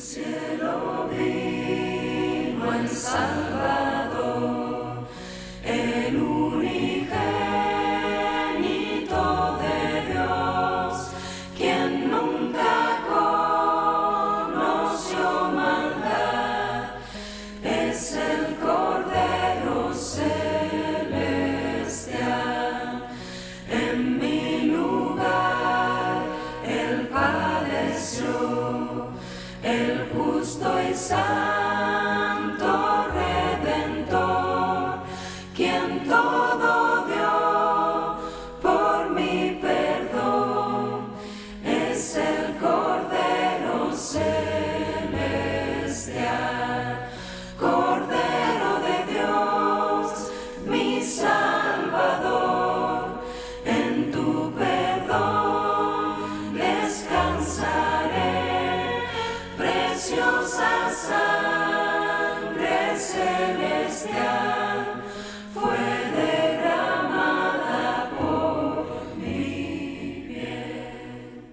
cielo vino el Salvador, el unigénito de Dios, quien nunca conoció maldad, es el Cordero celestial. En mi lugar Él padeció, el justo y santo Redentor, quien todo dio por mi perdón, es el Cordero celestial. Cordero de Dios, mi Salvador, en tu perdón descansaré. Preciosa sangre celestial fue derramada por mi bien.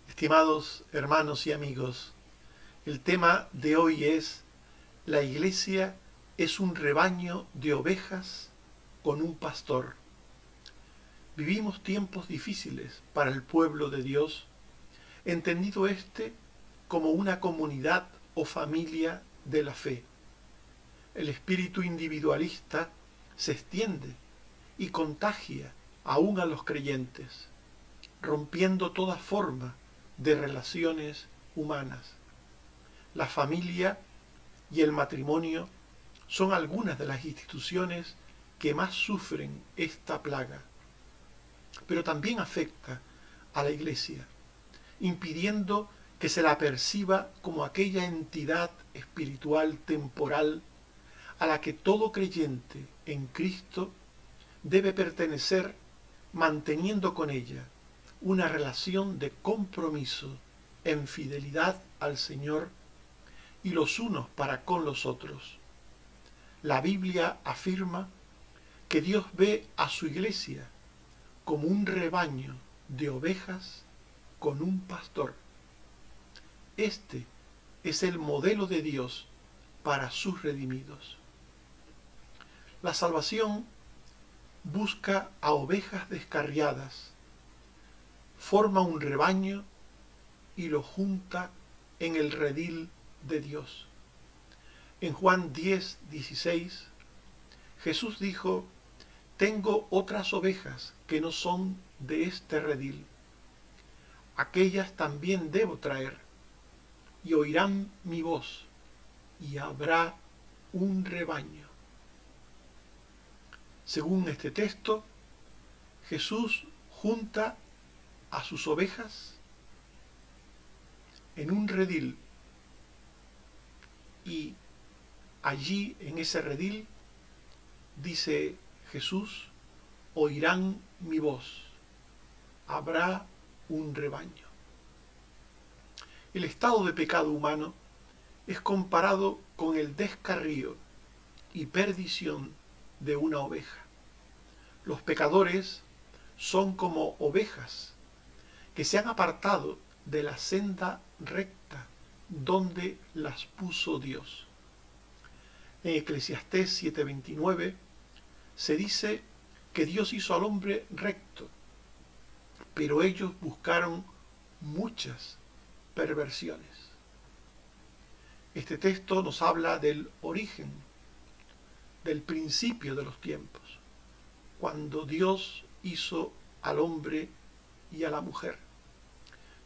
Estimados hermanos y amigos, el tema de hoy es: la iglesia es un rebaño de ovejas con un pastor. Vivimos tiempos difíciles para el pueblo de Dios, entendido como una comunidad o familia de la fe. El espíritu individualista se extiende y contagia aún a los creyentes, rompiendo toda forma de relaciones humanas. La familia y el matrimonio son algunas de las instituciones que más sufren esta plaga, pero también afecta a la iglesia, impidiendo que se la perciba como aquella entidad espiritual temporal a la que todo creyente en Cristo debe pertenecer, manteniendo con ella una relación de compromiso en fidelidad al Señor y los unos para con los otros. La Biblia afirma que Dios ve a su iglesia como un rebaño de ovejas con un pastor. Este es el modelo de Dios para sus redimidos. La salvación busca a ovejas descarriadas, forma un rebaño y lo junta en el redil de Dios. En Juan 10:16, Jesús dijo: tengo otras ovejas que no son de este redil. Aquellas también debo traer, y oirán mi voz, y habrá un rebaño. Según este texto, Jesús junta a sus ovejas en un redil, y allí en ese redil, dice Jesús, oirán mi voz, habrá un rebaño. El estado de pecado humano es comparado con el descarrío y perdición de una oveja. Los pecadores son como ovejas que se han apartado de la senda recta donde las puso Dios. En Eclesiastés 7:29 se dice que Dios hizo al hombre recto, pero ellos buscaron muchas perversiones. Este texto nos habla del origen, del principio de los tiempos, cuando Dios hizo al hombre y a la mujer.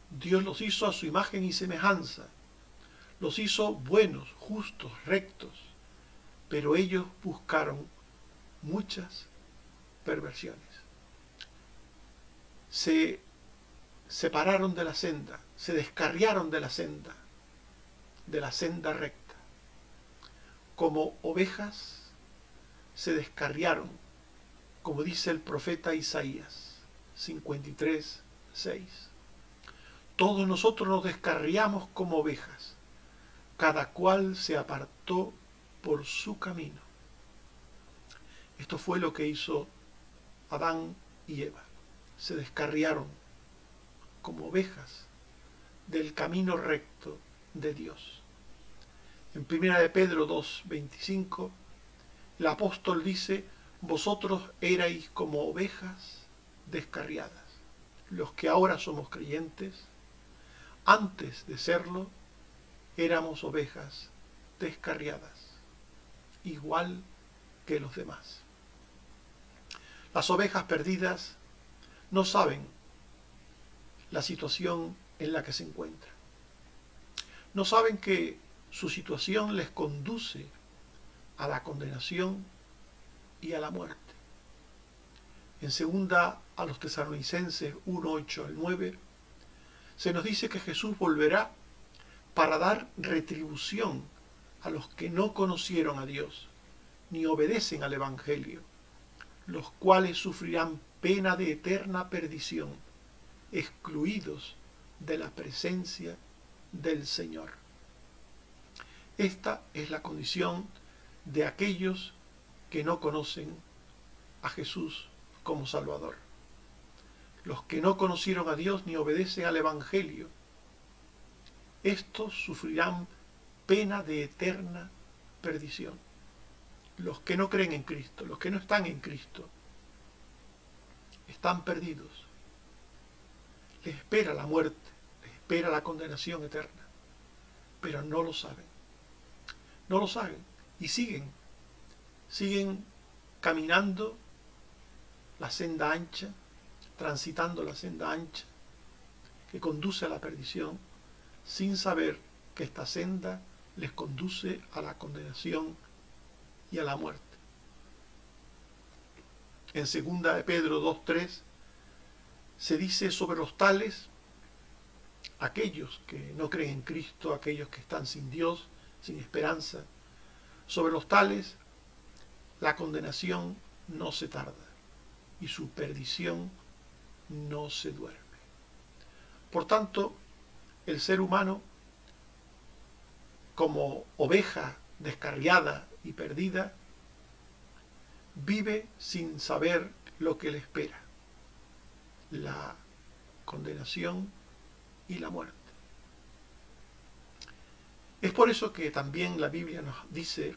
Dios los hizo a su imagen y semejanza, los hizo buenos, justos, rectos, pero ellos buscaron muchas perversiones. Se separaron de la senda, se descarriaron de la senda recta. Como ovejas se descarriaron, como dice el profeta Isaías 53:6. Todos nosotros nos descarriamos como ovejas, cada cual se apartó por su camino. Esto fue lo que hizo Adán y Eva. Se descarriaron como ovejas del camino recto de Dios. En 1 de Pedro 2:25, el apóstol dice: vosotros erais como ovejas descarriadas. Los que ahora somos creyentes, antes de serlo, éramos ovejas descarriadas, igual que los demás. Las ovejas perdidas no saben la situación en la que se encuentran. No saben que su situación les conduce a la condenación y a la muerte. En 2 a los Tesalonicenses 1:8-9 se nos dice que Jesús volverá para dar retribución a los que no conocieron a Dios ni obedecen al Evangelio, los cuales sufrirán pena de eterna perdición, excluidos de la presencia del Señor. Esta es la condición de aquellos que no conocen a Jesús como Salvador. Los que no conocieron a Dios ni obedecen al Evangelio, estos sufrirán pena de eterna perdición. Los que no creen en Cristo, los que no están en Cristo, están perdidos. Les espera la muerte, les espera la condenación eterna, pero no lo saben. No lo saben y siguen caminando la senda ancha, transitando la senda ancha que conduce a la perdición, sin saber que esta senda les conduce a la condenación y a la muerte. En 2 de Pedro 2:3 se dice sobre los tales, aquellos que no creen en Cristo, aquellos que están sin Dios, sin esperanza, sobre los tales la condenación no se tarda y su perdición no se duerme. Por tanto, el ser humano, como oveja descarriada y perdida, vive sin saber lo que le espera: la condenación y la muerte. Es por eso que también la Biblia nos dice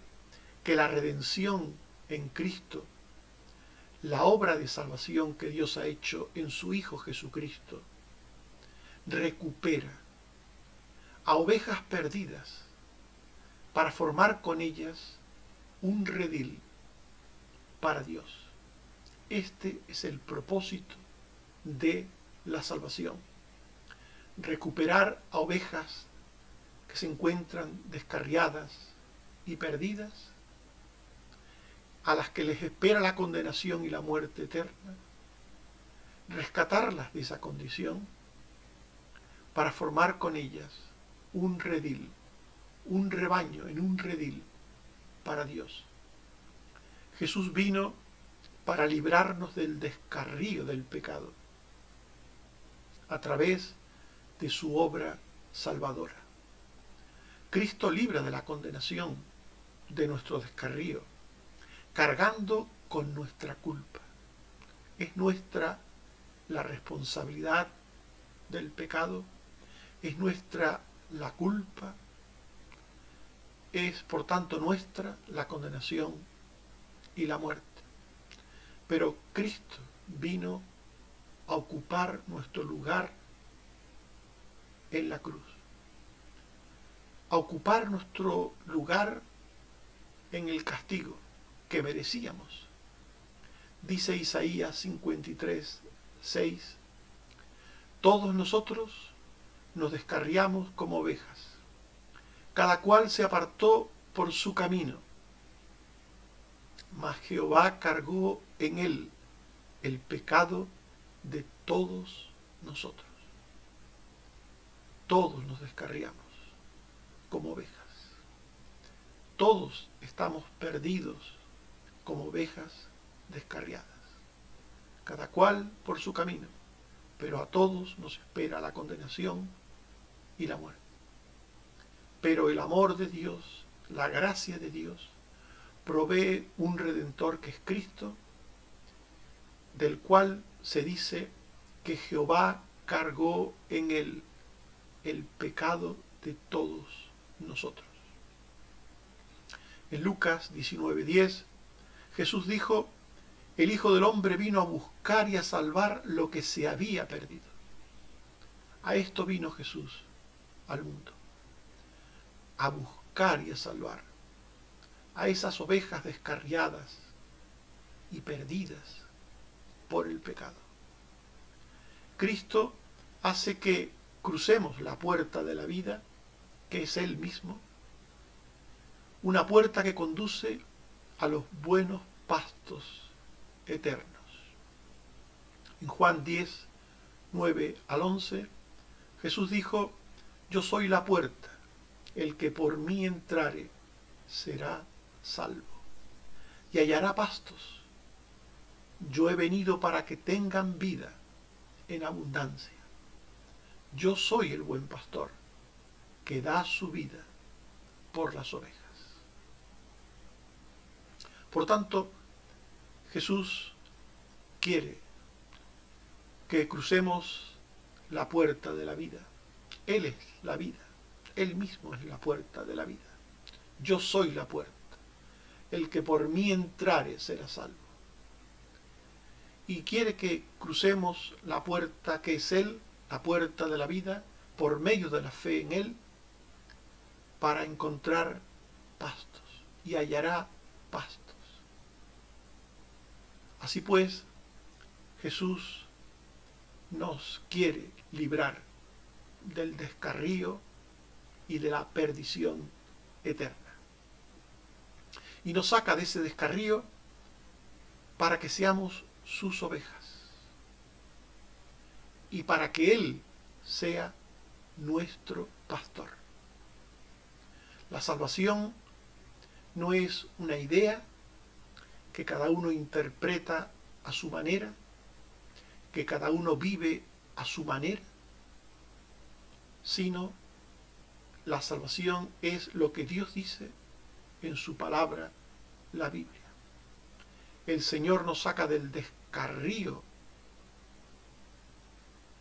que la redención en Cristo, la obra de salvación que Dios ha hecho en su Hijo Jesucristo, recupera a ovejas perdidas para formar con ellas un redil para Dios. Este es el propósito de la salvación: recuperar a ovejas que se encuentran descarriadas y perdidas, a las que les espera la condenación y la muerte eterna, rescatarlas de esa condición para formar con ellas un redil, un rebaño en un redil para Dios. Jesús vino para librarnos del descarrío del pecado. a través de su obra salvadora. Cristo libra de la condenación de nuestro descarrío, cargando con nuestra culpa. Es nuestra la responsabilidad del pecado, es nuestra la culpa, es por tanto nuestra la condenación y la muerte. Pero Cristo vino a ocupar nuestro lugar en la cruz, a ocupar nuestro lugar en el castigo que merecíamos. Dice Isaías 53, 6, todos nosotros nos descarriamos como ovejas, cada cual se apartó por su camino, mas Jehová cargó en él el pecado de todos nosotros. Todos nos descarriamos como ovejas. Todos estamos perdidos como ovejas descarriadas, cada cual por su camino, pero a todos nos espera la condenación y la muerte. Pero el amor de Dios, la gracia de Dios, provee un Redentor que es Cristo, del cual se dice que Jehová cargó en él el pecado de todos nosotros. En Lucas 19:10, Jesús dijo, el Hijo del Hombre vino a buscar y a salvar lo que se había perdido. A esto vino Jesús al mundo, a buscar y a salvar a esas ovejas descarriadas y perdidas por el pecado. Cristo hace que crucemos la puerta de la vida, que es Él mismo, una puerta que conduce a los buenos pastos eternos. En Juan 10, 9 al 11, Jesús dijo, yo soy la puerta, el que por mí entrare será salvo y hallará pastos. Yo he venido para que tengan vida en abundancia. Yo soy el buen pastor, que da su vida por las ovejas. Por tanto, Jesús quiere que crucemos la puerta de la vida. Él es la vida. Él mismo es la puerta de la vida. Yo soy la puerta. El que por mí entrare será salvo. Y quiere que crucemos la puerta que es Él, la puerta de la vida, por medio de la fe en Él, para encontrar pastos. Y hallará pastos. Así pues, Jesús nos quiere librar del descarrío y de la perdición eterna. Y nos saca de ese descarrío para que seamos sus ovejas y para que Él sea nuestro pastor. La salvación no es una idea que cada uno interpreta a su manera, que cada uno vive a su manera, sino la salvación es lo que Dios dice en su palabra, la Biblia. El Señor nos saca del descarrío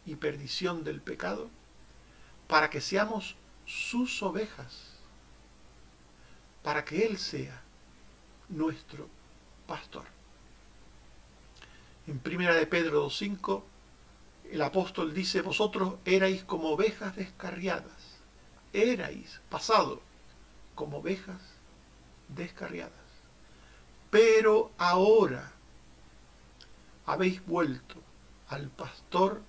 y perdición del pecado para que seamos sus ovejas, para que Él sea nuestro pastor. En 1 de Pedro 2:5, el apóstol dice, vosotros erais como ovejas descarriadas. Erais, pasado, como ovejas descarriadas. Pero ahora habéis vuelto al pastor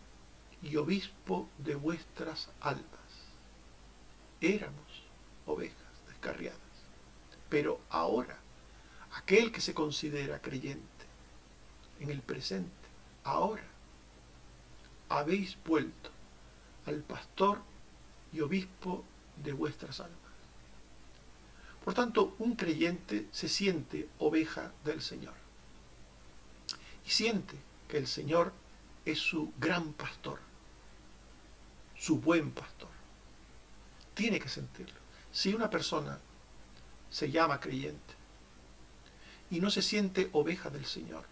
y obispo de vuestras almas. Éramos ovejas descarriadas. Pero ahora, aquel que se considera creyente en el presente, ahora habéis vuelto al pastor y obispo de vuestras almas. Por tanto, un creyente se siente oveja del Señor y siente que el Señor es su gran pastor, su buen pastor. Tiene que sentirlo. Si una persona se llama creyente y no se siente oveja del Señor,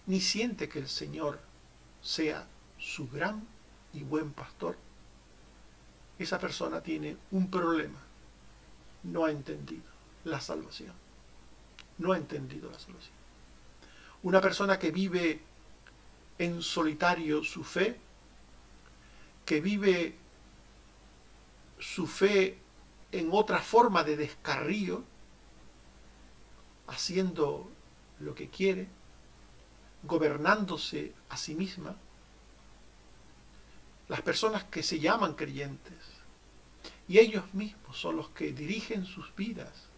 ni siente que el Señor sea su gran y buen pastor, esa persona tiene un problema. No ha entendido la salvación. No ha entendido la salvación. Una persona que vive en solitario su fe, que vive su fe en otra forma de descarrío, haciendo lo que quiere, gobernándose a sí misma. Las personas que se llaman creyentes y ellos mismos son los que dirigen sus vidas,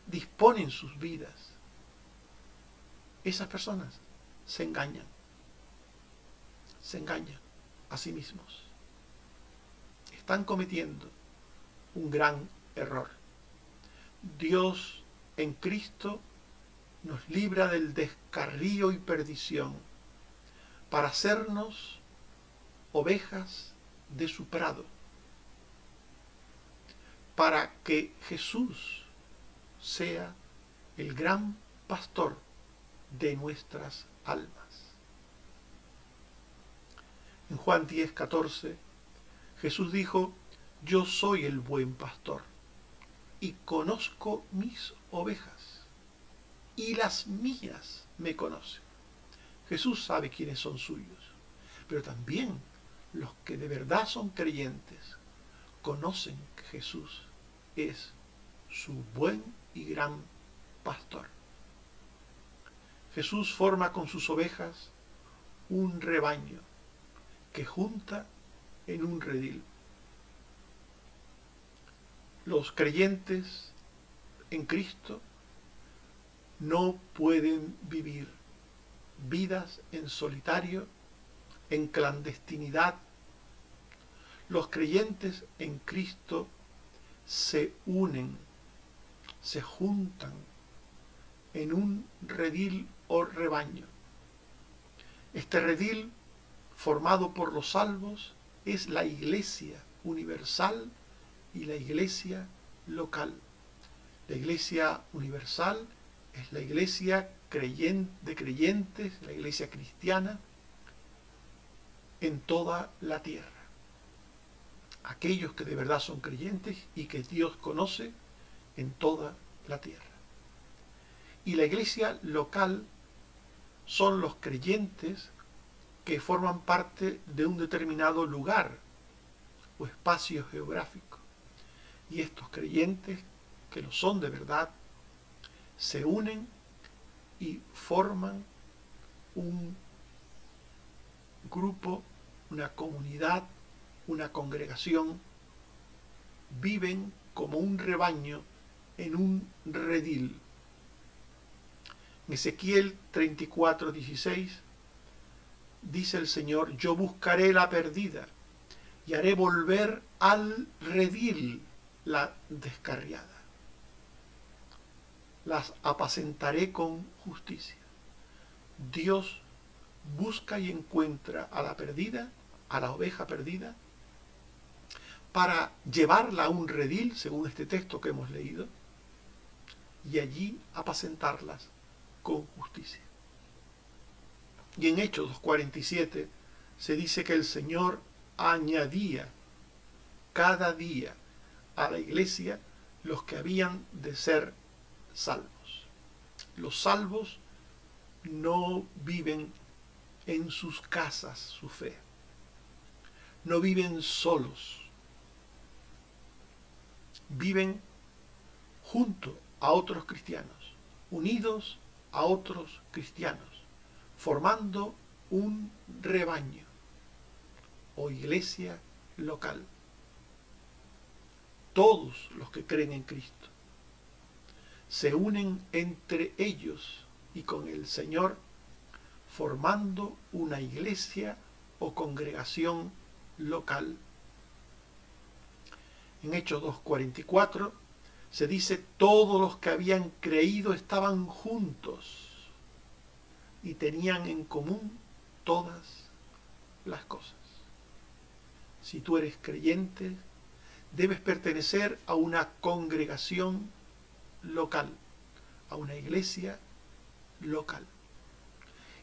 disponen sus vidas, esas personas se engañan a sí mismos. Están cometiendo un gran error. Dios en Cristo nos libra del descarrío y perdición para hacernos ovejas de su prado, para que Jesús sea el gran pastor de nuestras almas. En Juan 10:14, Jesús dijo: yo soy el buen pastor y conozco mis ovejas y las mías me conocen. Jesús sabe quiénes son suyos, pero también los que de verdad son creyentes conocen que Jesús es su buen y gran pastor. Jesús forma con sus ovejas un rebaño que junta en un redil. Los creyentes en Cristo no pueden vivir vidas en solitario, en clandestinidad. Los creyentes en Cristo se unen, se juntan en un redil o rebaño. Este redil, formado por los salvos, es la iglesia universal y la iglesia local. La iglesia universal es la iglesia de creyentes, la iglesia cristiana en toda la tierra. Aquellos que de verdad son creyentes y que Dios conoce en toda la tierra. Y la iglesia local son los creyentes que forman parte de un determinado lugar o espacio geográfico. Y estos creyentes, que lo son de verdad, se unen y forman un grupo, una comunidad, una congregación, viven como un rebaño en un redil. En Ezequiel 34:16 dice el Señor: yo buscaré la perdida y haré volver al redil la descarriada. Las apacentaré con justicia. Dios busca y encuentra a la perdida, a la oveja perdida, para llevarla a un redil, según este texto que hemos leído, y allí apacentarlas con justicia. Y en Hechos 2:47 se dice que el Señor añadía cada día a la iglesia los que habían de ser salvos. Los salvos no viven en sus casas su fe. No viven solos. Viven junto a otros cristianos, unidos a otros cristianos, formando un rebaño o iglesia local. Todos los que creen en Cristo se unen entre ellos y con el Señor, formando una iglesia o congregación local. En Hechos 2:44 se dice: todos los que habían creído estaban juntos y tenían en común todas las cosas. si tú eres creyente, debes pertenecer a una congregación local, a una iglesia local.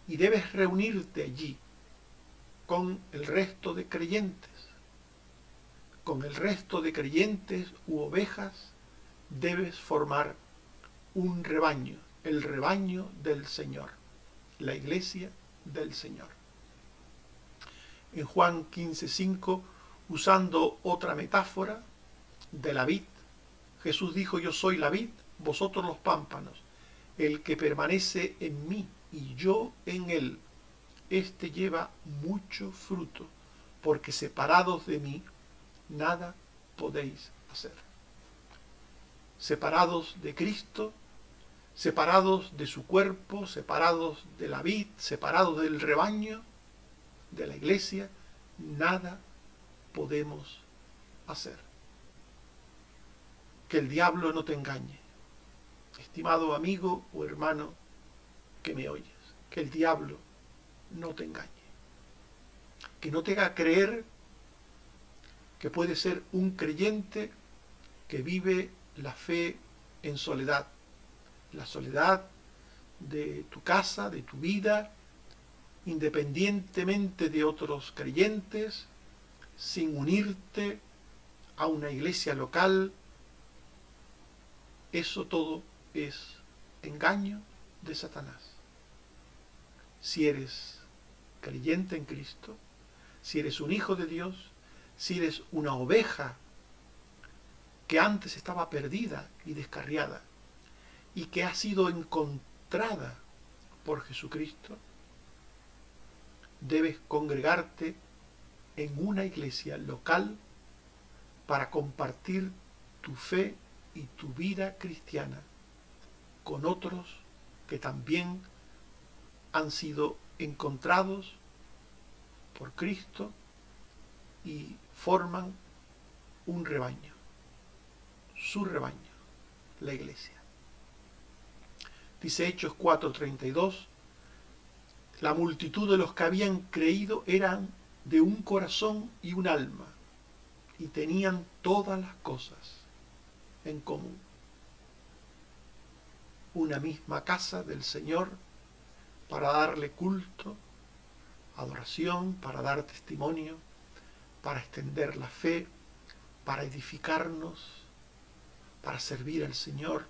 Y debes reunirte allí con el resto de creyentes. Con el resto de creyentes u ovejas debes formar un rebaño, el rebaño del Señor, la iglesia del Señor. En Juan 15:5, usando otra metáfora de la vid, Jesús dijo: yo soy la vid, vosotros los pámpanos. El que permanece en mí y yo en él, éste lleva mucho fruto, porque separados de mí, nada podéis hacer. Separados de Cristo, separados de su cuerpo, separados de la vid, separados del rebaño, de la iglesia, nada podemos hacer. Que el diablo no te engañe, estimado amigo o hermano que me oyes, que el diablo no te engañe, que no te haga creer que puede ser un creyente que vive la fe en soledad, la soledad de tu casa, de tu vida, independientemente de otros creyentes, sin unirte a una iglesia local. Eso todo es engaño de Satanás. Si eres creyente en Cristo, si eres un hijo de Dios, si eres una oveja que antes estaba perdida y descarriada y que ha sido encontrada por Jesucristo, debes congregarte en una iglesia local para compartir tu fe y tu vida cristiana con otros que también han sido encontrados por Cristo y forman un rebaño, su rebaño, la iglesia. Dice Hechos 4:32, la multitud de los que habían creído eran de un corazón y un alma, y tenían todas las cosas en común. Una misma casa del Señor para darle culto, adoración, para dar testimonio, para extender la fe, para edificarnos, para servir al Señor.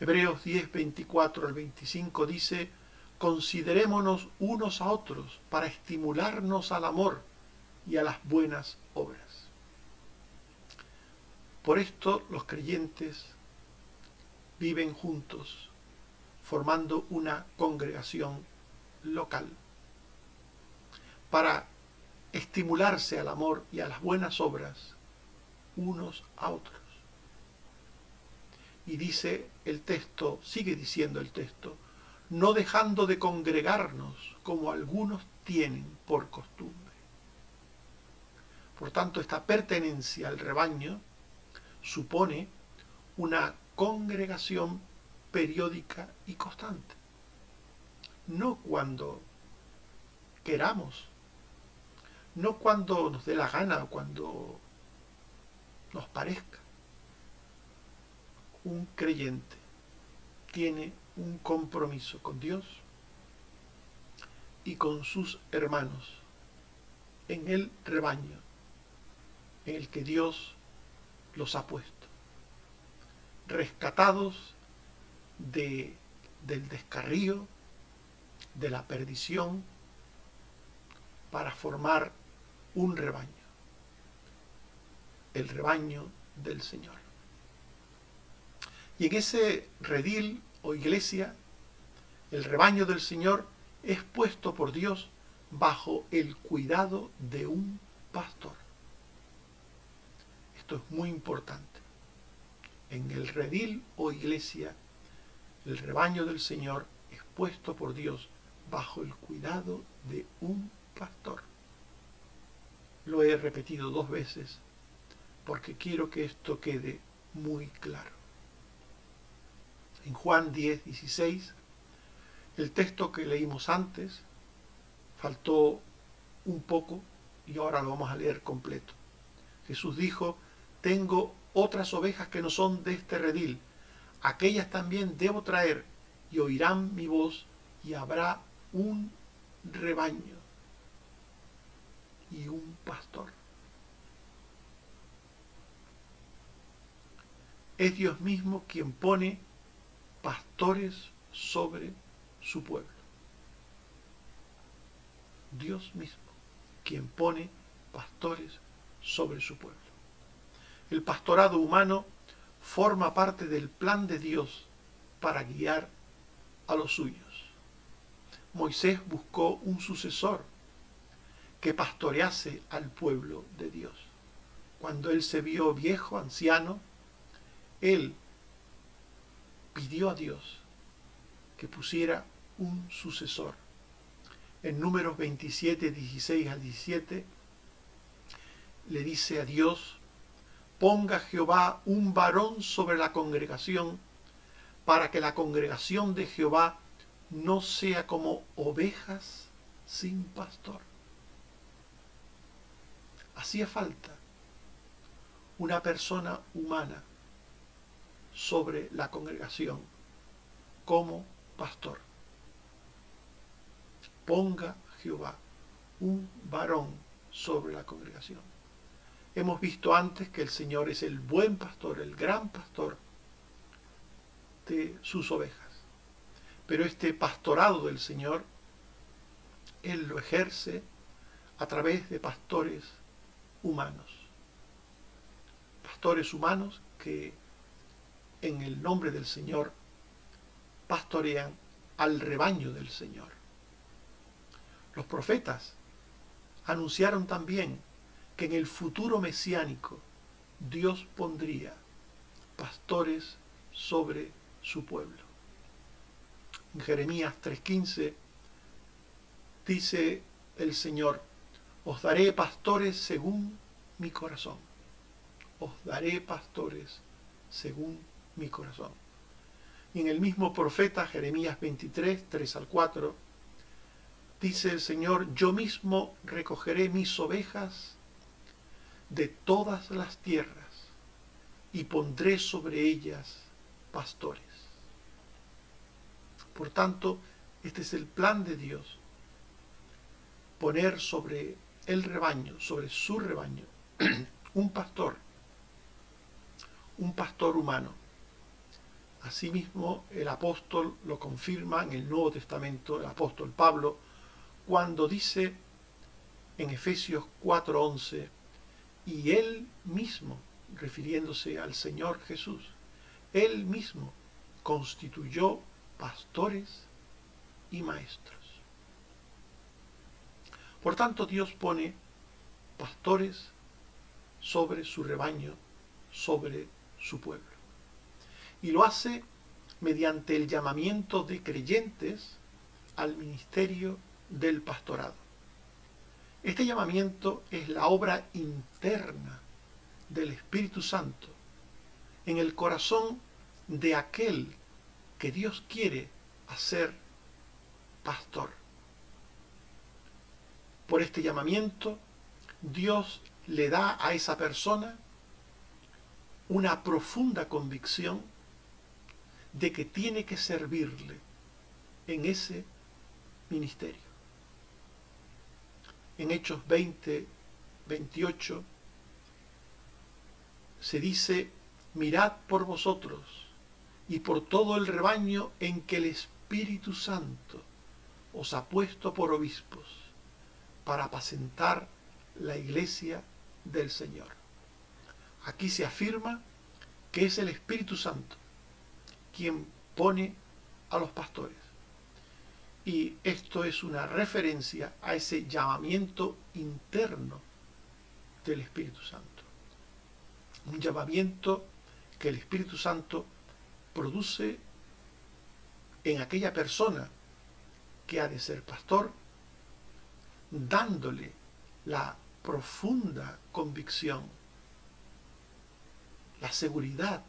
Hebreos 10:24 al 25 dice: considerémonos unos a otros para estimularnos al amor y a las buenas obras. Por esto los creyentes viven juntos, formando una congregación local, para estimularse al amor y a las buenas obras unos a otros. Y dice el texto, sigue diciendo el texto, no dejando de congregarnos como algunos tienen por costumbre. Por tanto, esta pertenencia al rebaño supone una congregación periódica y constante. No cuando queramos, no cuando nos dé la gana o cuando nos parezca. Un creyente tiene un compromiso con Dios y con sus hermanos en el rebaño en el que Dios los ha puesto, rescatados del descarrío, de la perdición, para formar un rebaño, el rebaño del Señor. Y en ese redil o iglesia, el rebaño del Señor es puesto por Dios bajo el cuidado de un pastor. Esto es muy importante. En el redil o iglesia, el rebaño del Señor es puesto por Dios bajo el cuidado de un pastor. Lo he repetido 2 veces porque quiero que esto quede muy claro. En Juan 10:16, el texto que leímos antes, faltó un poco y ahora lo vamos a leer completo. Jesús dijo: tengo otras ovejas que no son de este redil, aquellas también debo traer, y oirán mi voz, y habrá un rebaño y un pastor. Es Dios mismo quien pone pastores sobre su pueblo. Dios mismo quien pone pastores sobre su pueblo. El pastorado humano forma parte del plan de Dios para guiar a los suyos. Moisés buscó un sucesor que pastorease al pueblo de Dios. Cuando él se vio viejo, anciano, él pidió a Dios que pusiera un sucesor. En Números 27, 16 al 17, le dice a Dios: ponga Jehová un varón sobre la congregación, para que la congregación de Jehová no sea como ovejas sin pastor. Hacía falta una persona humana sobre la congregación como pastor. Ponga Jehová un varón sobre la congregación. Hemos visto antes que el Señor es el buen pastor, el gran pastor de sus ovejas. Pero este pastorado del Señor, Él lo ejerce a través de pastores humanos. Pastores humanos que en el nombre del Señor pastorean al rebaño del Señor. Los profetas anunciaron también que en el futuro mesiánico Dios pondría pastores sobre su pueblo. En Jeremías 3:15 dice el Señor: os daré pastores según mi corazón. Os daré pastores según mi corazón. Y en el mismo profeta Jeremías 23, 3 al 4, dice el Señor: yo mismo recogeré mis ovejas de todas las tierras y pondré sobre ellas pastores. Por tanto, este es el plan de Dios: poner sobre el rebaño, sobre su rebaño, un pastor humano. Asimismo, el apóstol lo confirma en el Nuevo Testamento, el apóstol Pablo, cuando dice en Efesios 4:11: y él mismo, refiriéndose al Señor Jesús, él mismo constituyó pastores y maestros. Por tanto, Dios pone pastores sobre su rebaño, sobre su pueblo. Y lo hace mediante el llamamiento de creyentes al ministerio del pastorado. Este llamamiento es la obra interna del Espíritu Santo en el corazón de aquel que Dios quiere hacer pastor. Por este llamamiento, Dios le da a esa persona una profunda convicción de que tiene que servirle en ese ministerio. En Hechos 20, 28 se dice: mirad por vosotros y por todo el rebaño en que el Espíritu Santo os ha puesto por obispos para apacentar la iglesia del Señor. Aquí se afirma que es el Espíritu Santo quien pone a los pastores. Y esto es una referencia a ese llamamiento interno del Espíritu Santo. Un llamamiento que el Espíritu Santo produce en aquella persona que ha de ser pastor, dándole la profunda convicción, la seguridad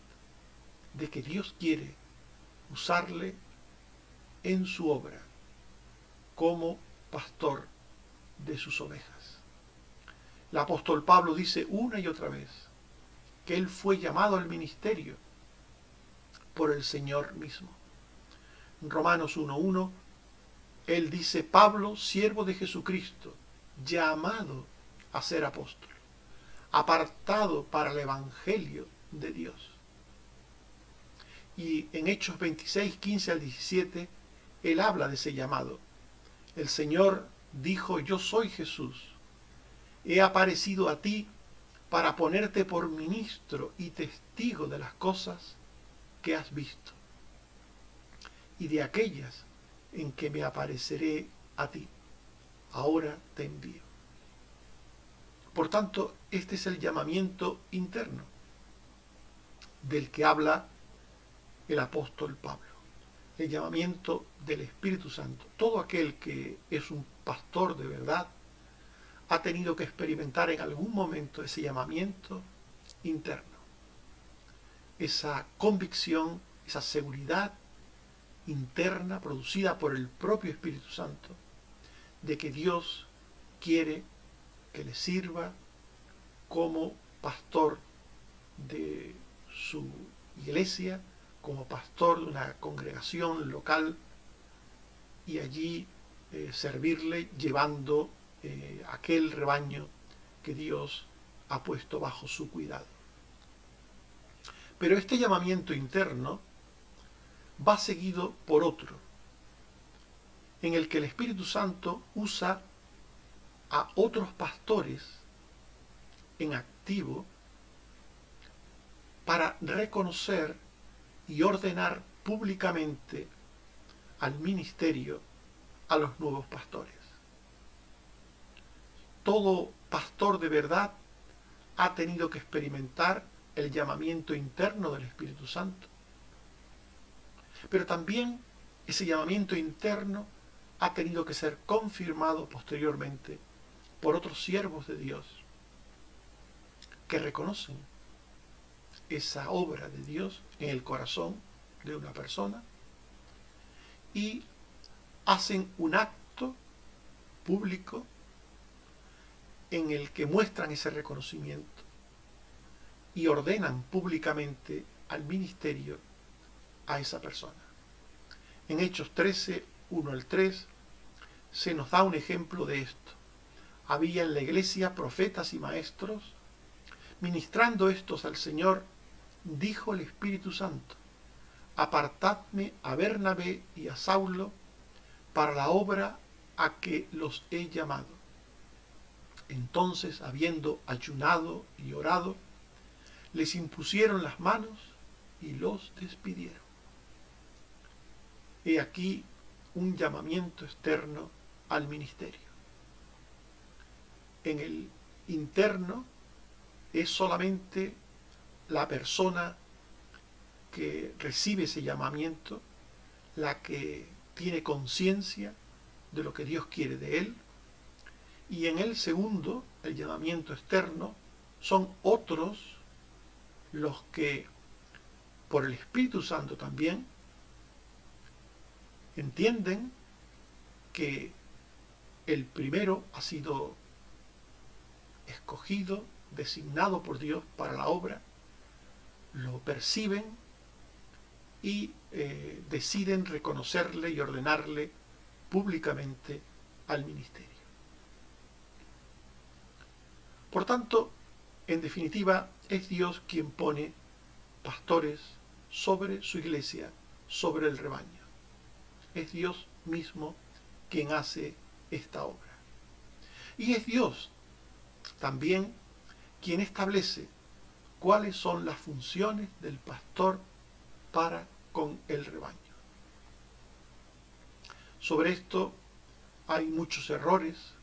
de que Dios quiere usarle en su obra como pastor de sus ovejas. El apóstol Pablo dice una y otra vez que él fue llamado al ministerio por el Señor mismo. En Romanos 1:1, él dice: Pablo, siervo de Jesucristo, llamado a ser apóstol, apartado para el evangelio de Dios. Y en Hechos 26, 15 al 17, él habla de ese llamado. El Señor dijo: yo soy Jesús, he aparecido a ti para ponerte por ministro y testigo de las cosas que has visto y de aquellas en que me apareceré a ti. Ahora te envío. Por tanto, este es el llamamiento interno del que habla el apóstol Pablo, el llamamiento del Espíritu Santo. Todo aquel que es un pastor de verdad ha tenido que experimentar en algún momento ese llamamiento interno, esa convicción, esa seguridad interna producida por el propio Espíritu Santo de que Dios quiere que le sirva como pastor de su iglesia, como pastor de una congregación local, y allí servirle llevando aquel rebaño que Dios ha puesto bajo su cuidado. Pero este llamamiento interno va seguido por otro, en el que el Espíritu Santo usa a otros pastores en activo para reconocer y ordenar públicamente al ministerio a los nuevos pastores. Todo pastor de verdad ha tenido que experimentar el llamamiento interno del Espíritu Santo, pero también ese llamamiento interno ha tenido que ser confirmado posteriormente por otros siervos de Dios que reconocen esa obra de Dios en el corazón de una persona y hacen un acto público en el que muestran ese reconocimiento y ordenan públicamente al ministerio a esa persona. En Hechos 13, 1 al 3, se nos da un ejemplo de esto. Había en la iglesia profetas y maestros. Ministrando estos al Señor, dijo el Espíritu Santo: apartadme a Bernabé y a Saulo para la obra a que los he llamado. Entonces, habiendo ayunado y orado, les impusieron las manos y los despidieron. He aquí un llamamiento externo al ministerio. En el interno es solamente la persona que recibe ese llamamiento la que tiene conciencia de lo que Dios quiere de él, y en el segundo, el llamamiento externo, son otros los que, por el Espíritu Santo también, entienden que el primero ha sido escogido, designado por Dios para la obra, lo perciben y deciden reconocerle y ordenarle públicamente al ministerio. Por tanto, en definitiva, es Dios quien pone pastores sobre su iglesia, sobre el rebaño. Es Dios mismo quien hace esta obra. Y es Dios también quien establece cuáles son las funciones del pastor para con el rebaño. Sobre esto hay muchos errores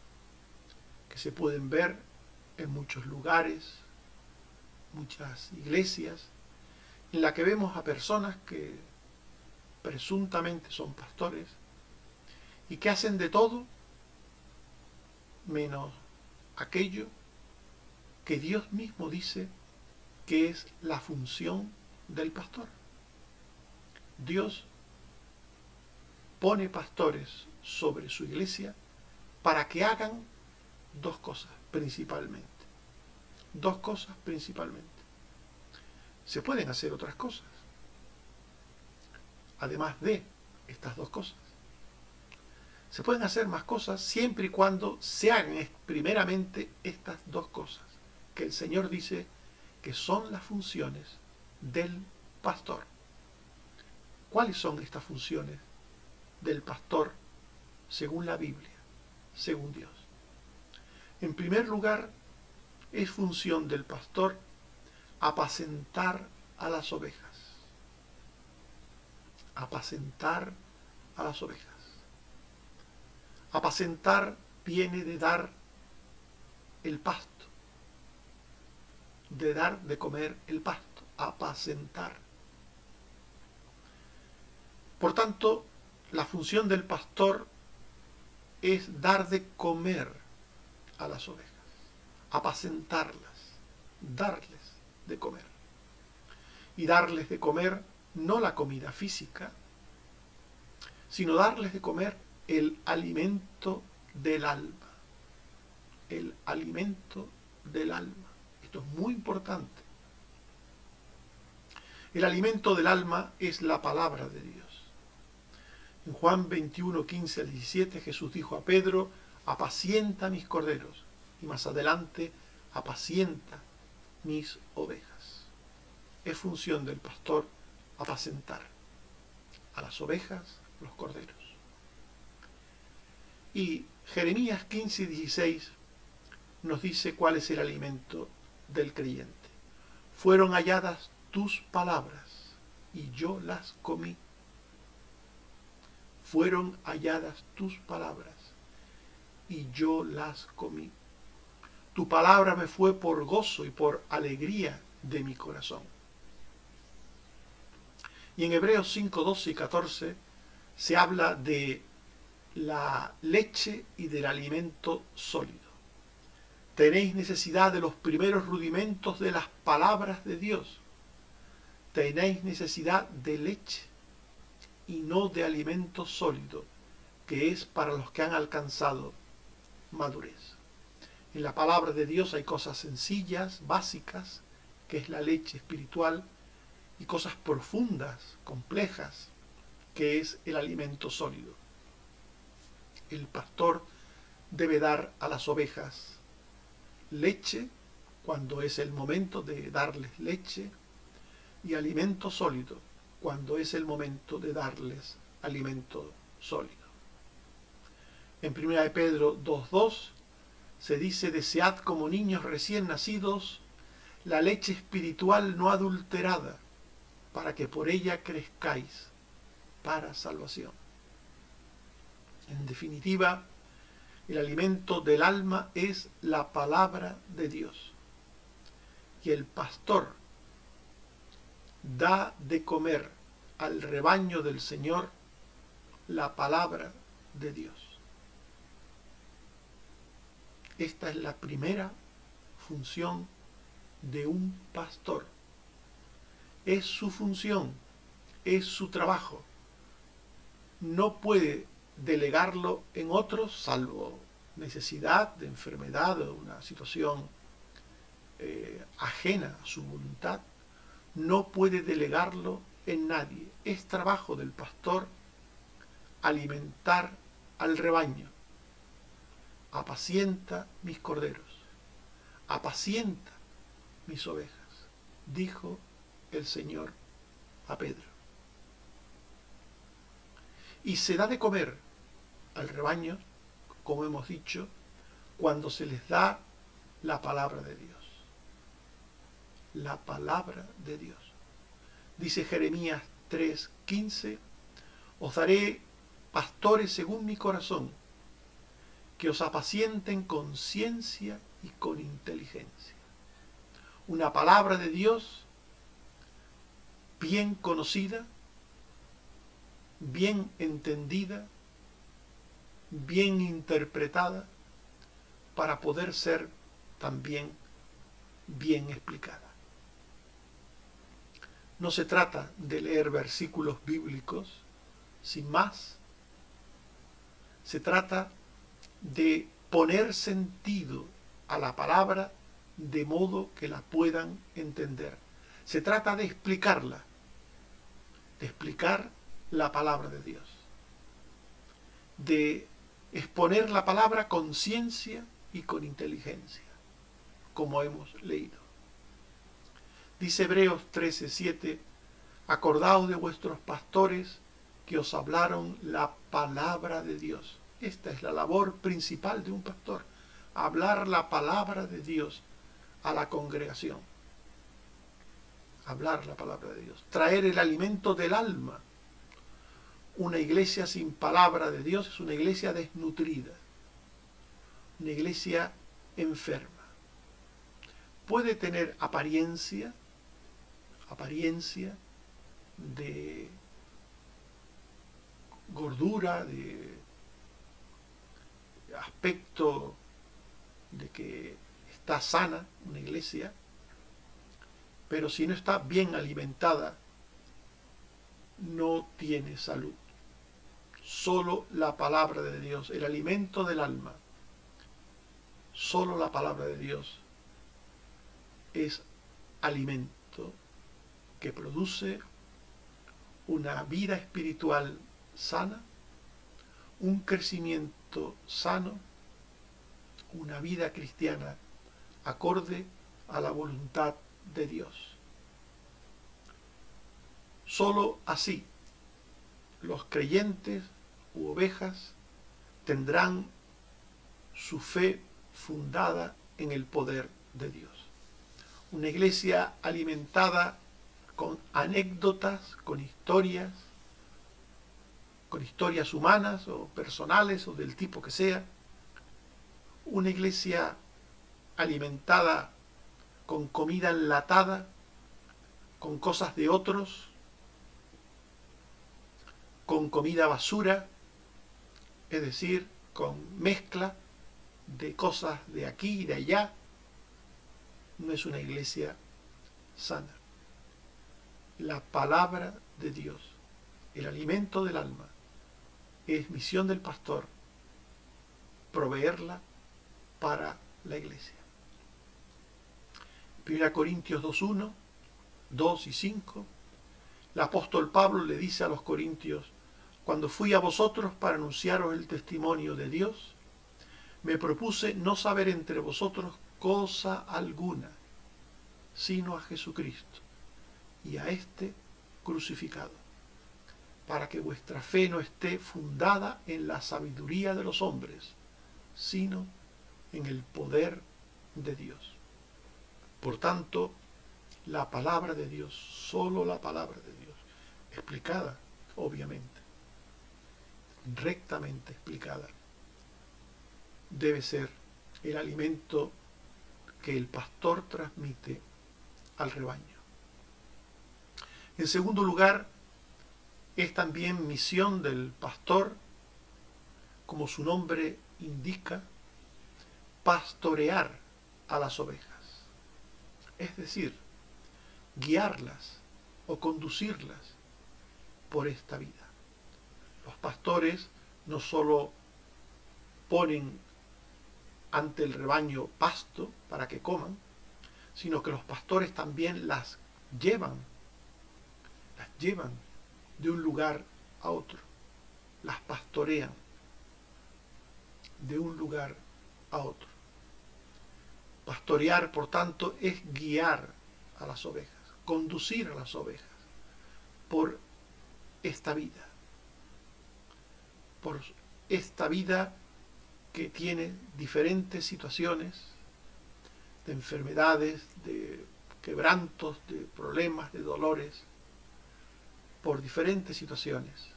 que se pueden ver en muchos lugares, muchas iglesias, en la que vemos a personas que presuntamente son pastores y que hacen de todo menos aquello que Dios mismo dice que es la función del pastor. Dios pone pastores sobre su iglesia para que hagan dos cosas principalmente. dos cosas principalmente. Se pueden hacer otras cosas, además de estas dos cosas. Se pueden hacer más cosas siempre y cuando se hagan primeramente estas dos cosas, que el Señor dice que son las funciones del pastor. ¿Cuáles son estas funciones del pastor según la Biblia, según Dios? En primer lugar, es función del pastor apacentar a las ovejas. Apacentar a las ovejas. Apacentar viene de dar el pasto, de dar de comer el pasto, apacentar. Por tanto, la función del pastor es dar de comer a las ovejas, apacentarlas, darles de comer. Y darles de comer no la comida física, sino darles de comer el alimento del alma. El alimento del alma. Esto es muy importante. El alimento del alma es la palabra de Dios. En Juan 21, 15 al 17, Jesús dijo a Pedro: apacienta mis corderos. Y más adelante, apacienta mis ovejas. Es función del pastor apacentar a las ovejas, los corderos. Y Jeremías 15 y 16 nos dice cuál es el alimento del creyente. Fueron halladas tus palabras y yo las comí. Fueron halladas tus palabras y yo las comí. Tu palabra me fue por gozo y por alegría de mi corazón. Y en Hebreos 5, 12 y 14 se habla de la leche y del alimento sólido. Tenéis necesidad de los primeros rudimentos de las palabras de Dios. Tenéis necesidad de leche y no de alimento sólido, que es para los que han alcanzado madurez. En la palabra de Dios hay cosas sencillas, básicas, que es la leche espiritual, y cosas profundas, complejas, que es el alimento sólido. El pastor debe dar a las ovejas leche cuando es el momento de darles leche y alimento sólido cuando es el momento de darles alimento sólido. En 1 de Pedro 2:2 se dice: desead como niños recién nacidos la leche espiritual no adulterada, para que por ella crezcáis para salvación. En definitiva, el alimento del alma es la palabra de Dios. Y el pastor da de comer al rebaño del Señor la palabra de Dios. Esta es la primera función de un pastor. Es su función, es su trabajo. No puede delegarlo en otros, salvo necesidad de enfermedad o una situación ajena a su voluntad. No puede delegarlo en nadie. Es trabajo del pastor alimentar al rebaño. Apacienta mis corderos, apacienta mis ovejas, dijo el Señor a Pedro. Y se da de comer al rebaño, como hemos dicho, cuando se les da la palabra de Dios. La palabra de Dios. Dice Jeremías 3:15: os daré pastores según mi corazón, que os apacienten con ciencia y con inteligencia. Una palabra de Dios bien conocida, bien entendida, bien interpretada, para poder ser también bien explicada. No se trata de leer versículos bíblicos sin más. Se trata de poner sentido a la palabra de modo que la puedan entender. Se trata de explicarla, de explicar la palabra de Dios, de exponer la palabra con ciencia y con inteligencia, como hemos leído. Dice Hebreos 13:7, acordaos de vuestros pastores que os hablaron la palabra de Dios. Esta es la labor principal de un pastor, hablar la palabra de Dios a la congregación. Hablar la palabra de Dios, traer el alimento del alma. Una iglesia sin palabra de Dios es una iglesia desnutrida, una iglesia enferma. Puede tener apariencia de gordura, de aspecto de que está sana una iglesia, pero si no está bien alimentada, no tiene salud. Solo la palabra de Dios, el alimento del alma, solo la palabra de Dios es alimento que produce una vida espiritual sana, un crecimiento sano, una vida cristiana acorde a la voluntad de Dios. Solo así los creyentes u ovejas tendrán su fe fundada en el poder de Dios. Una iglesia alimentada con anécdotas, con historias humanas o personales o del tipo que sea. Una iglesia alimentada con comida enlatada, con cosas de otros, con comida basura, es decir, con mezcla de cosas de aquí y de allá, no es una iglesia sana. La palabra de Dios, el alimento del alma, es misión del pastor proveerla para la iglesia. 1 Corintios 2:1, 2 y 5, el apóstol Pablo le dice a los corintios: cuando fui a vosotros para anunciaros el testimonio de Dios, me propuse no saber entre vosotros cosa alguna, sino a Jesucristo y a este crucificado, para que vuestra fe no esté fundada en la sabiduría de los hombres, sino en el poder de Dios. Por tanto, la palabra de Dios, solo la palabra de Dios, explicada, obviamente, rectamente explicada, debe ser el alimento que el pastor transmite al rebaño. En segundo lugar, es también misión del pastor, como su nombre indica, pastorear a las ovejas, es decir, guiarlas o conducirlas por esta vida. Los pastores no solo ponen ante el rebaño pasto para que coman, sino que los pastores también las llevan de un lugar a otro, las pastorean de un lugar a otro. Pastorear, por tanto, es guiar a las ovejas, conducir a las ovejas por esta vida que tiene diferentes situaciones de enfermedades, de quebrantos, de problemas, de dolores, por diferentes situaciones.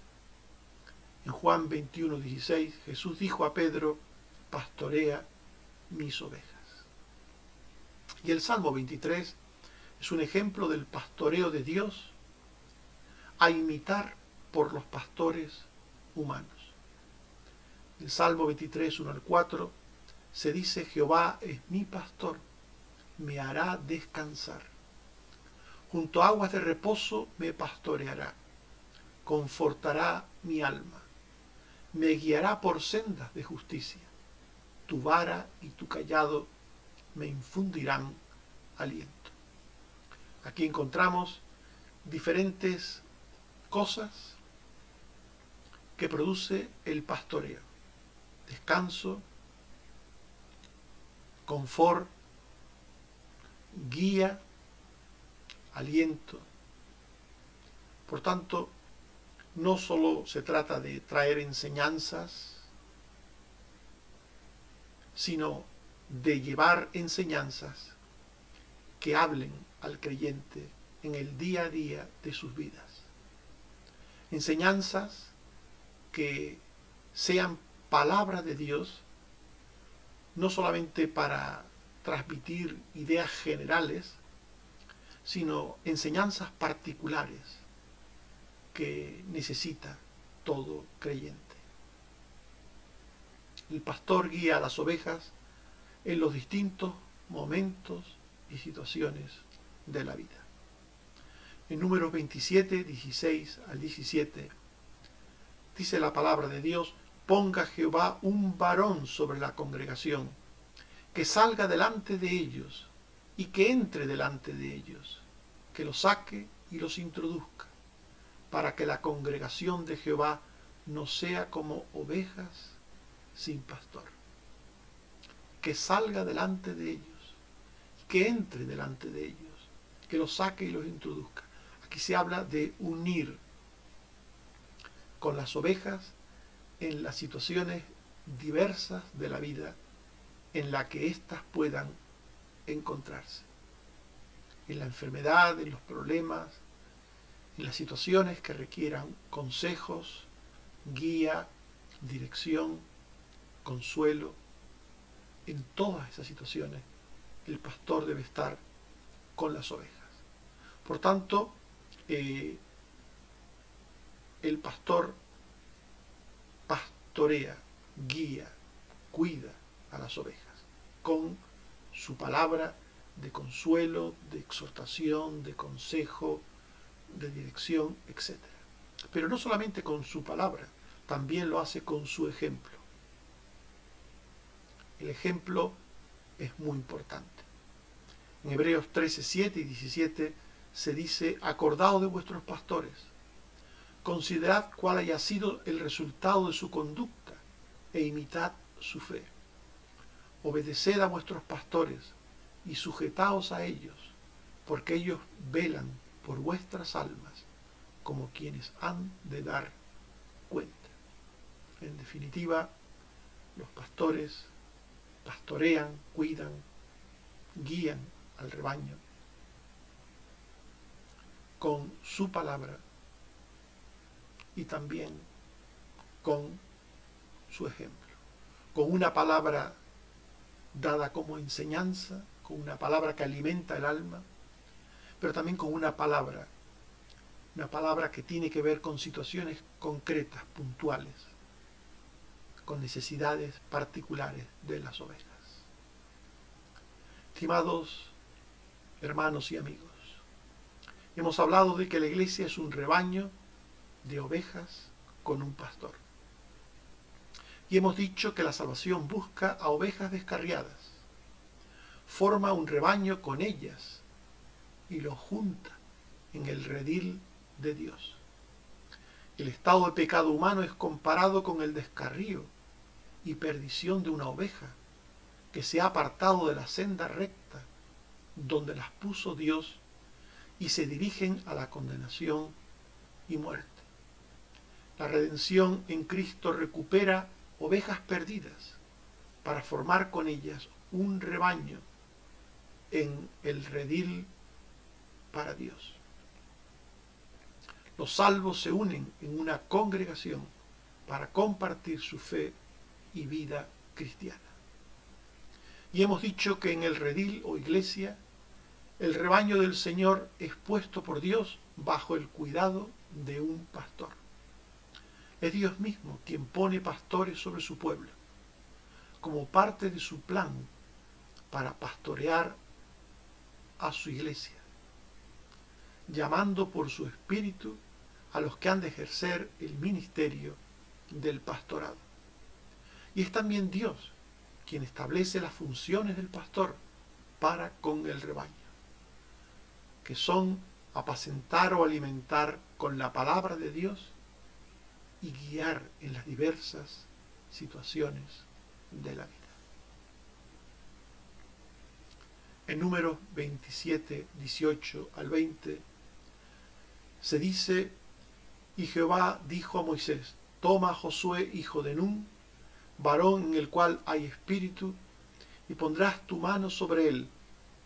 En Juan 21:16, Jesús dijo a Pedro: pastorea mis ovejas. Y el Salmo 23 es un ejemplo del pastoreo de Dios a imitar por los pastores humanos. El Salmo 23, 1 al 4, se dice: Jehová es mi pastor, me hará descansar. Junto a aguas de reposo me pastoreará, confortará mi alma, me guiará por sendas de justicia. Tu vara y tu cayado me infundirán aliento. Aquí encontramos diferentes cosas que produce el pastoreo: descanso, confort, guía, aliento. Por tanto, no solo se trata de traer enseñanzas, sino de llevar enseñanzas que hablen al creyente en el día a día de sus vidas. Enseñanzas que sean palabra de Dios, no solamente para transmitir ideas generales, sino enseñanzas particulares que necesita todo creyente. El pastor guía a las ovejas en los distintos momentos y situaciones de la vida. En Números 27, 16 al 17, dice la palabra de Dios: ponga Jehová un varón sobre la congregación, que salga delante de ellos y que entre delante de ellos, que los saque y los introduzca, para que la congregación de Jehová no sea como ovejas sin pastor. Que salga delante de ellos, que entre delante de ellos, que los saque y los introduzca. Aquí se habla de unir con las ovejas en las situaciones diversas de la vida en la que éstas puedan encontrarse. En la enfermedad, en los problemas, en las situaciones que requieran consejos, guía, dirección, consuelo. En todas esas situaciones el pastor debe estar con las ovejas. Por tanto, el pastor pastorea, guía, cuida a las ovejas con su palabra de consuelo, de exhortación, de consejo, de dirección, etc. Pero no solamente con su palabra, también lo hace con su ejemplo. El ejemplo es muy importante. En Hebreos 13, 7 y 17 se dice: acordaos de vuestros pastores, considerad cuál haya sido el resultado de su conducta e imitad su fe. Obedeced a vuestros pastores y sujetaos a ellos, porque ellos velan por vuestras almas como quienes han de dar cuenta. En definitiva, los pastores pastorean, cuidan, guían al rebaño con su palabra y también con su ejemplo, con una palabra dada como enseñanza, con una palabra que alimenta el alma, pero también con una palabra que tiene que ver con situaciones concretas, puntuales, con necesidades particulares de las ovejas. Estimados hermanos y amigos, hemos hablado de que la iglesia es un rebaño de ovejas con un pastor. Y hemos dicho que la salvación busca a ovejas descarriadas, forma un rebaño con ellas y lo junta en el redil de Dios. El estado de pecado humano es comparado con el descarrío y perdición de una oveja que se ha apartado de la senda recta donde las puso Dios y se dirigen a la condenación y muerte. La redención en Cristo recupera ovejas perdidas para formar con ellas un rebaño en el redil para Dios. Los salvos se unen en una congregación para compartir su fe y vida cristiana. Y hemos dicho que en el redil o iglesia, el rebaño del Señor es puesto por Dios bajo el cuidado de un pastor. Es Dios mismo quien pone pastores sobre su pueblo, como parte de su plan para pastorear a su iglesia, llamando por su espíritu a los que han de ejercer el ministerio del pastorado. Y es también Dios quien establece las funciones del pastor para con el rebaño, que son apacentar o alimentar con la palabra de Dios y guiar en las diversas situaciones de la vida. En Números 27, 18 al 20, se dice: y Jehová dijo a Moisés: toma a Josué, hijo de Nun, varón en el cual hay espíritu, y pondrás tu mano sobre él,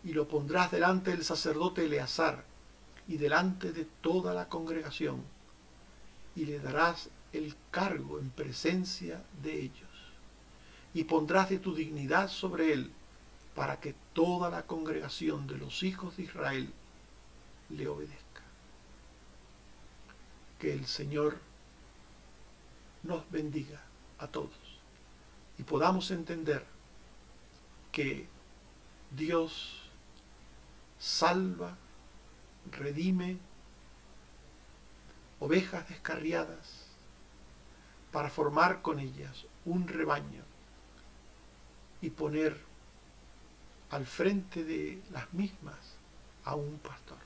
y lo pondrás delante del sacerdote Eleazar, y delante de toda la congregación, y le darás el cargo en presencia de ellos, y pondrás de tu dignidad sobre él, para que toda la congregación de los hijos de Israel le obedezca. Que el Señor nos bendiga a todos y podamos entender que Dios salva, redime ovejas descarriadas para formar con ellas un rebaño y poner al frente de las mismas a un pastor.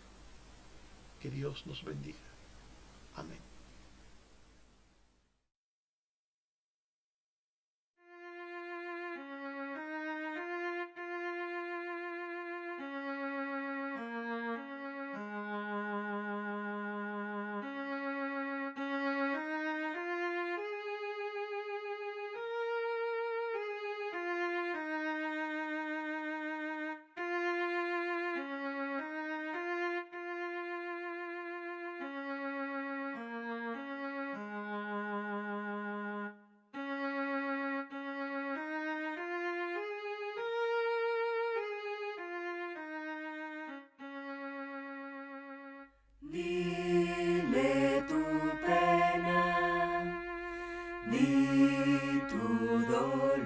Que Dios nos bendiga. Amén. Dile tu pena, di tu dolor,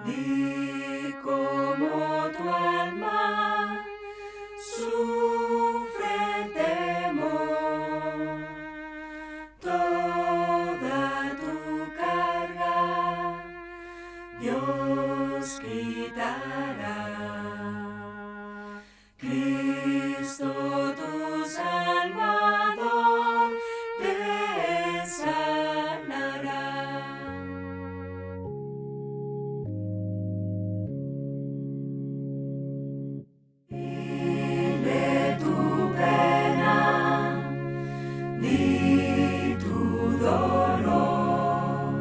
di cómo tu alma sufre temor, toda tu carga Dios quitará. Cristo tu Salvador te sanará. Dile tu pena, di tu dolor,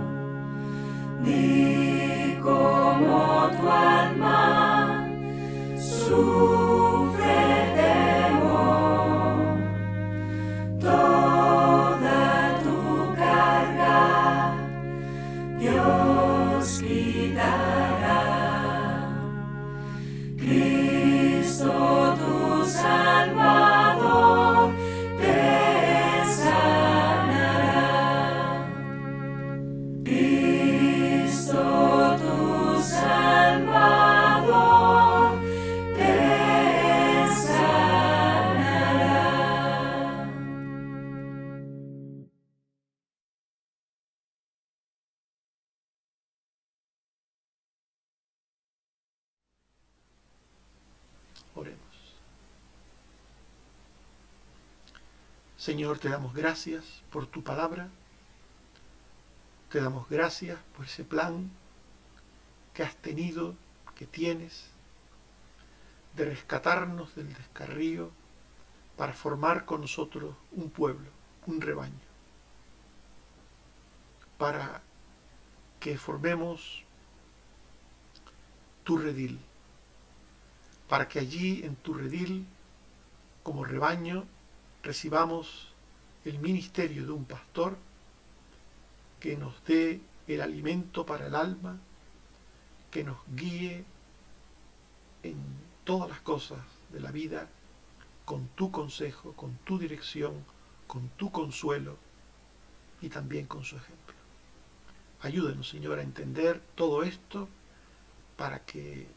di cómo tu alma sufre temor, toda tu carga Dios quitará. Cristo tu Salvador te sanará. Cristo tu Salvador te sanará. Oremos. Señor, te damos gracias por tu palabra. Te damos gracias por ese plan que has tenido, que tienes, de rescatarnos del descarrío para formar con nosotros un pueblo, un rebaño, para que formemos tu redil, para que allí en tu redil, como rebaño, recibamos el ministerio de un pastor que nos dé el alimento para el alma, que nos guíe en todas las cosas de la vida, con tu consejo, con tu dirección, con tu consuelo y también con su ejemplo. Ayúdenos, Señor, a entender todo esto para que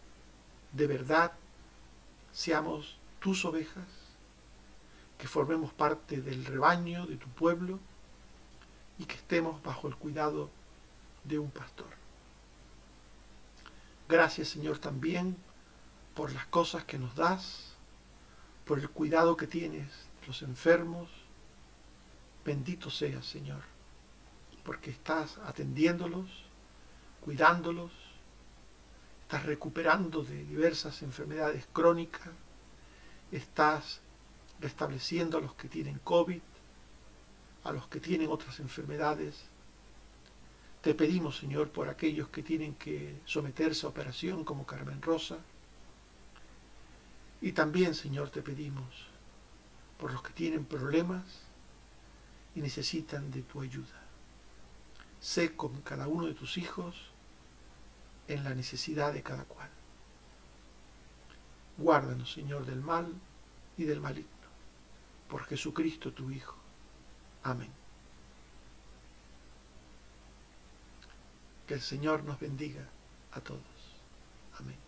de verdad seamos tus ovejas, que formemos parte del rebaño de tu pueblo y que estemos bajo el cuidado de un pastor. Gracias, Señor, también por las cosas que nos das, por el cuidado que tienes de los enfermos. Bendito seas, Señor, porque estás atendiéndolos, cuidándolos, estás recuperando de diversas enfermedades crónicas, estás restableciendo a los que tienen COVID, a los que tienen otras enfermedades. Te pedimos, Señor, por aquellos que tienen que someterse a operación como Carmen Rosa. Y también, Señor, te pedimos por los que tienen problemas y necesitan de tu ayuda. Sé con cada uno de tus hijos en la necesidad de cada cual. Guárdanos, Señor, del mal y del maligno. Por Jesucristo tu Hijo. Amén. Que el Señor nos bendiga a todos. Amén.